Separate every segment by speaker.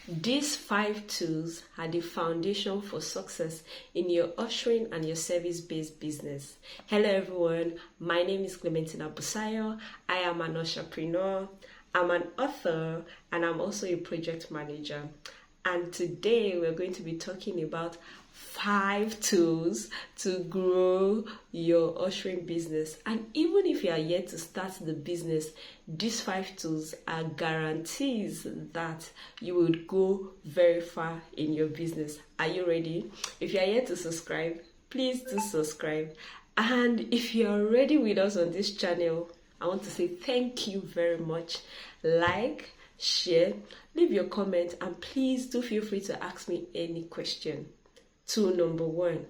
Speaker 1: These 5 tools are the foundation for success in your ushering and your service-based business. Hello everyone, my name is Clementina Busayo. I am an Usherpreneur, I'm an author, and I'm also a project manager. And today we're going to be talking about 5 tools to grow your ushering business. And even if you are yet to start the business, these 5 tools are guarantees that you would go very far in your business. Are you ready? If you are yet to subscribe, please do subscribe. And if you're already with us on this channel, I want to say thank you very much. Like, share, leave your comment, and please do feel free to ask me any question. Tool number 1.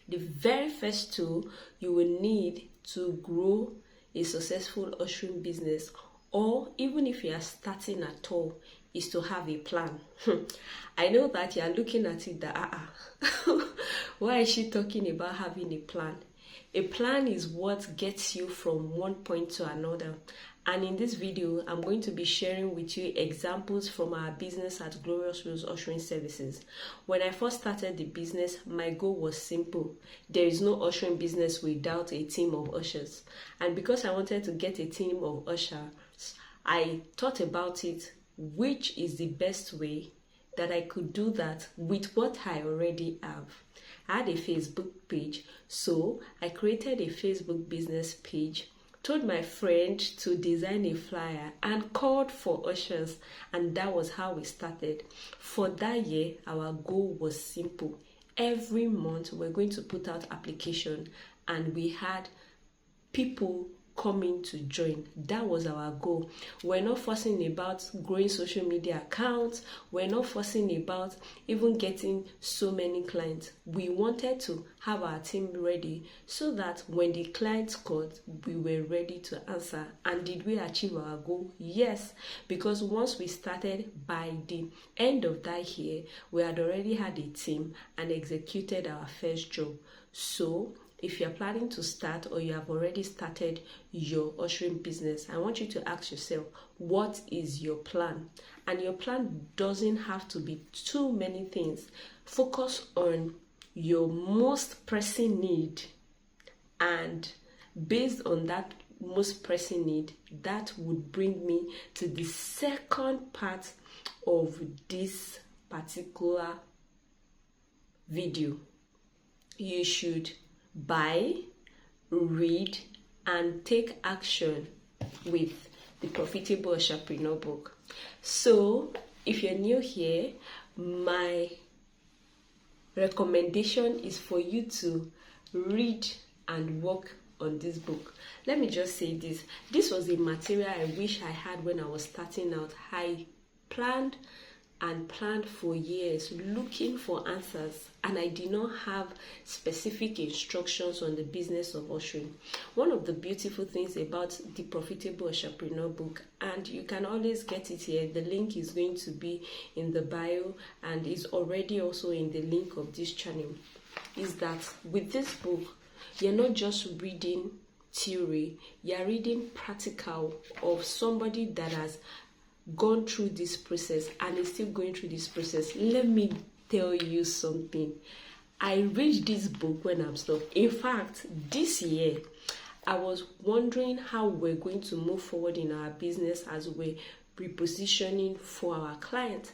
Speaker 1: The very first tool you will need to grow a successful ushering business, or even if you are starting at all, is to have a plan. I know that you are looking at it that, why is she talking about having a plan? A plan is what gets you from one point to another. And in this video, I'm going to be sharing with you examples from our business at Gloriouswills Ushering Services. When I first started the business, my goal was simple. There is no ushering business without a team of ushers. And because I wanted to get a team of ushers, I thought about it, which is the best way that I could do that with what I already have. I had a Facebook page, so I created a Facebook business page, told my friend to design a flyer, and called for ushers, and that was how we started. For that year, our goal was simple. Every month, we're going to put out application, and we had people coming to join. That was our goal. We're not fussing about growing social media accounts. We're not fussing about even getting so many clients. We wanted to have our team ready so that when the clients called, we were ready to answer. And did we achieve our goal? Yes, because once we started, by the end of that year, we had already had a team and executed our first job. So if you're planning to start or you have already started your ushering business, I want you to ask yourself, what is your plan? And your plan doesn't have to be too many things. Focus on your most pressing need, and based on that most pressing need, that would bring me to the second part of this particular video. You should buy, read, and take action with the Profitable Usherpreneur book. So, if you're new here, my recommendation is for you to read and work on this book. Let me just say this. This was the material I wish I had when I was starting out. I planned for years looking for answers, and I did not have specific instructions on the business of ushering. One of the beautiful things about the Profitable Usherpreneur book, and you can always get it here, the link is going to be in the bio and is already also in the link of this channel, is that with this book, you're not just reading theory, you're reading practical of somebody that has gone through this process and is still going through this process. Let me tell you something. I read this book when I'm stuck. In fact, this year, I was wondering how we're going to move forward in our business as we're repositioning for our clients.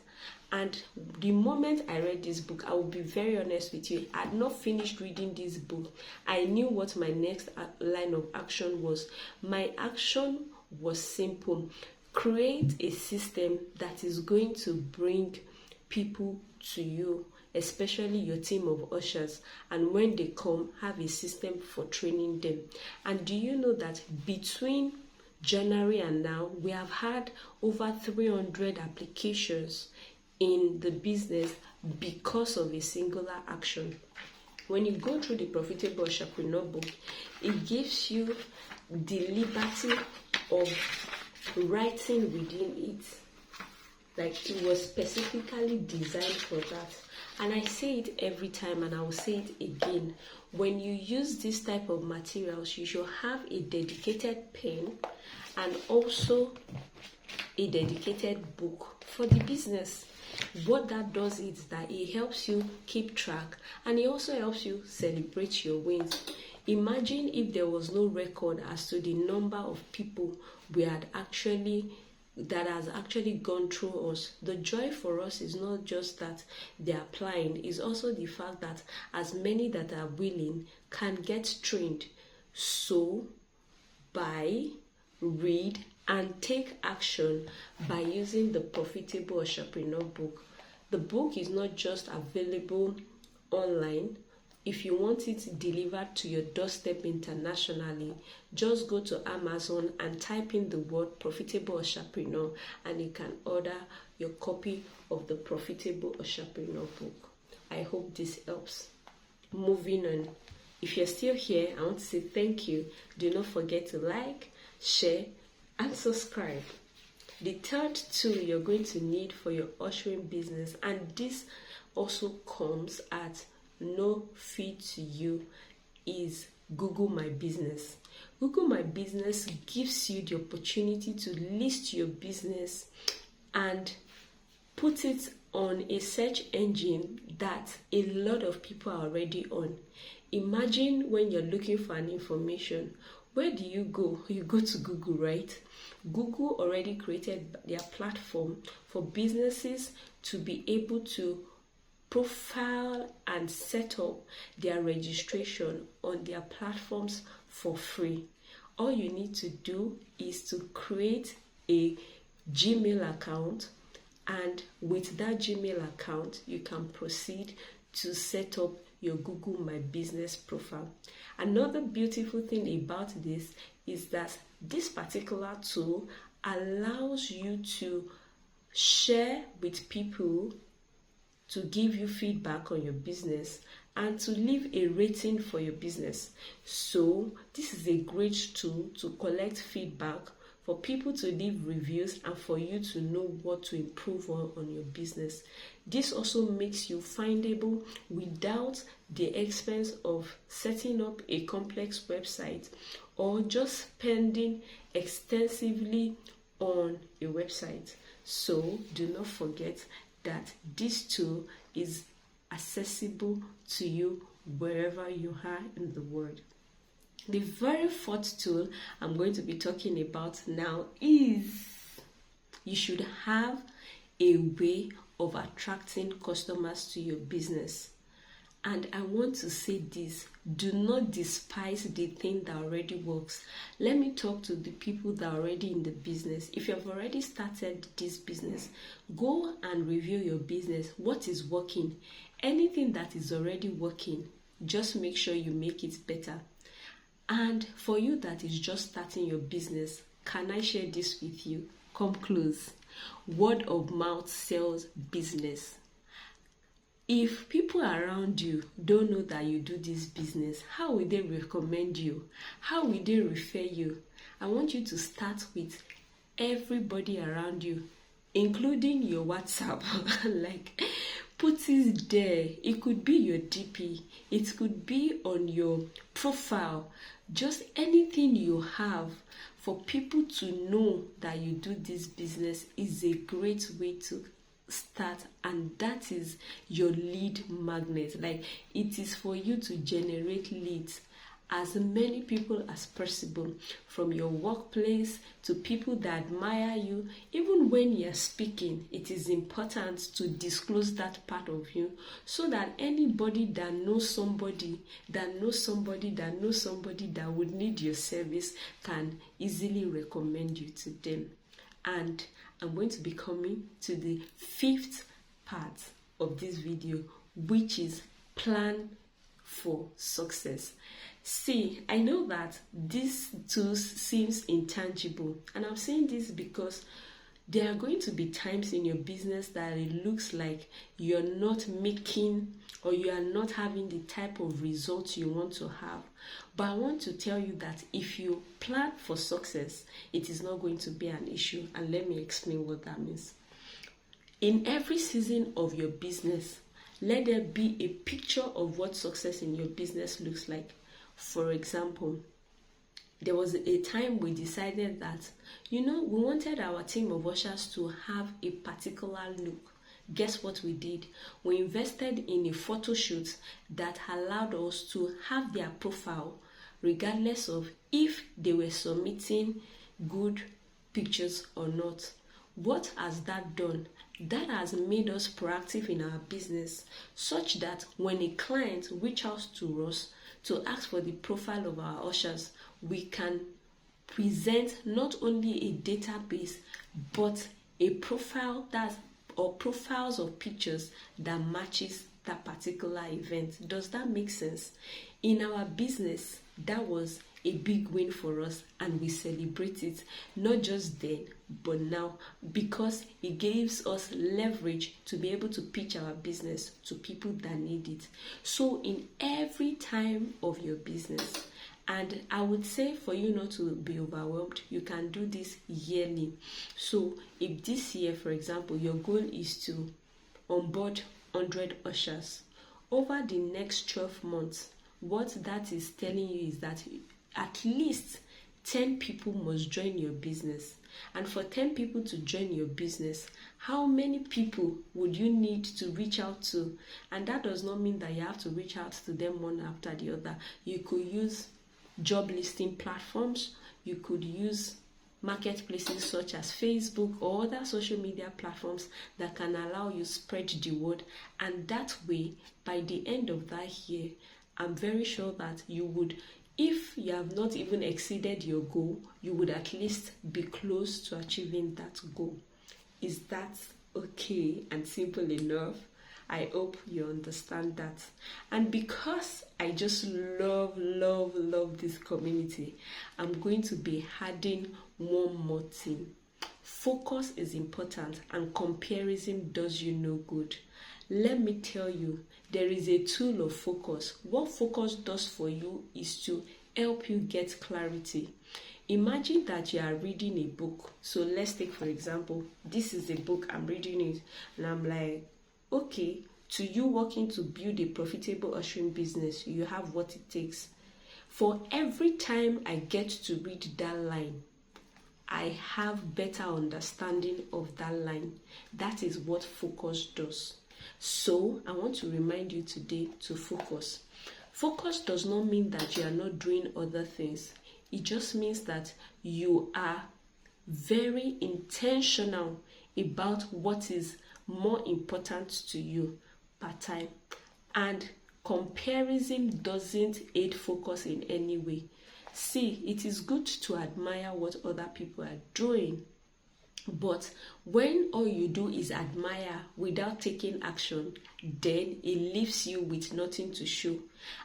Speaker 1: And the moment I read this book, I will be very honest with you, I had not finished reading this book. I knew what my next line of action was. My action was simple. Create a system that is going to bring people to you, especially your team of ushers, and when they come, have a system for training them. And do you know that between January and now, we have had over 300 applications in the business because of a singular action? When you go through the Profitable Usherpreneur book, it gives you the liberty of writing within it. Like, it was specifically designed for that. And I say it every time, and I will say it again. When you use this type of materials, you should have a dedicated pen and also a dedicated book for the business. What that does is that it helps you keep track, and it also helps you celebrate your wins. Imagine if there was no record as to the number of people that has actually gone through us. The joy for us is not just that they're applying, it's also the fact that as many that are willing can get trained. So buy, read, and take action by using the Profitable Usherpreneur book. The book is not just available online. If you want it delivered to your doorstep internationally, just go to Amazon and type in the word Profitable Usherpreneur, and you can order your copy of the Profitable Usherpreneur book. I hope this helps. Moving on. If you're still here, I want to say thank you. Do not forget to like, share, and subscribe. The third tool you're going to need for your ushering business, and this also comes at no fee to you, is Google My Business. Google My Business gives you the opportunity to list your business and put it on a search engine that a lot of people are already on. Imagine when you're looking for an information, where do you go? You go to Google, right? Google already created their platform for businesses to be able to profile and set up their registration on their platforms for free. All you need to do is to create a Gmail account, and with that Gmail account, you can proceed to set up your Google My Business profile. Another beautiful thing about this is that this particular tool allows you to share with people, to give you feedback on your business, and to leave a rating for your business. So this is a great tool to collect feedback, for people to leave reviews, and for you to know what to improve on your business. This also makes you findable without the expense of setting up a complex website or just spending extensively on a website. So do not forget that this tool is accessible to you wherever you are in the world. The very fourth tool I'm going to be talking about now is you should have a way of attracting customers to your business. And I want to say this: do not despise the thing that already works. Let me talk to the people that are already in the business. If you have already started this business, go and review your business. What is working? Anything that is already working, just make sure you make it better. And for you that is just starting your business, can I share this with you? Come close. Word of mouth sells business. If people around you don't know that you do this business, how will they recommend you? How will they refer you? I want you to start with everybody around you, including your WhatsApp. Like, put it there. It could be your DP. It could be on your profile. Just anything you have for people to know that you do this business is a great way to start, and that is your lead magnet. Like, it is for you to generate leads, as many people as possible, from your workplace to people that admire you. Even when you're speaking, it is important to disclose that part of you, so that anybody that knows somebody that knows somebody that knows somebody that would need your service can easily recommend you to them. And I'm going to be coming to the fifth part of this video, which is plan for success. See, I know that these tools seems intangible, and I'm saying this because there are going to be times in your business that it looks like you're not making, or you are not having the type of results you want to have. But I want to tell you that if you plan for success, it is not going to be an issue. And let me explain what that means. In every season of your business, let there be a picture of what success in your business looks like. For example, there was a time we decided that, we wanted our team of ushers to have a particular look. Guess what we did? We invested in a photo shoot that allowed us to have their profile regardless of if they were submitting good pictures or not. What has that done? That has made us proactive in our business, such that when a client reaches out to us to ask for the profile of our ushers, we can present not only a database but a profile or profiles of pictures that matches that particular event. Does that make sense? In our business, that was a big win for us, and we celebrate it not just then but now, because it gives us leverage to be able to pitch our business to people that need it. So in every time of your business, and I would say for you not to be overwhelmed, you can do this yearly. So if this year, for example, your goal is to onboard 100 ushers, over the next 12 months, what that is telling you is that at least 10 people must join your business. And for 10 people to join your business, how many people would you need to reach out to? And that does not mean that you have to reach out to them one after the other. You could use job listing platforms. You could use marketplaces such as Facebook or other social media platforms that can allow you spread the word. And that way, by the end of that year, I'm very sure that you would, if you have not even exceeded your goal, you would at least be close to achieving that goal. Is that okay and simple enough? I hope you understand that. And because I just love this community, I'm going to be adding one more thing. Focus is important, and comparison does you no good. Let me tell you, there is a tool of focus. What focus does for you is to help you get clarity. Imagine that you are reading a book. So let's take, for example, this is a book, I'm reading it, and I'm like, okay, to you working to build a profitable ushering business, you have what it takes. For every time I get to read that line, I have better understanding of that line. That is what focus does. So I want to remind you today to focus. Focus does not mean that you are not doing other things. It just means that you are very intentional about what is more important to you per time. And comparison doesn't aid focus in any way. See, it is good to admire what other people are doing, but when all you do is admire without taking action, then it leaves you with nothing to show.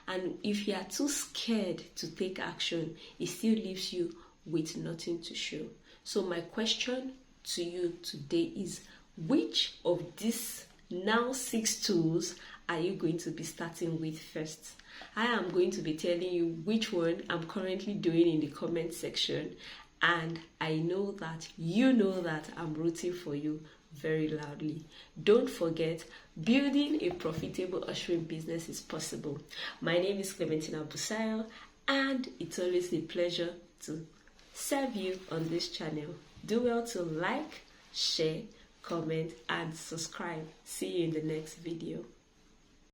Speaker 1: And if you are too scared to take action, it still leaves you with nothing to show. So my question to you today is, which of these now 6 tools are you going to be starting with first? I am going to be telling you which one I'm currently doing in the comment section, and I know that you know that I'm rooting for you very loudly. Don't forget, building a profitable ushering business is possible. My name is Clementina Busayo, and it's always a pleasure to serve you on this channel. Do well to like, share, comment, and subscribe. See you in the next video.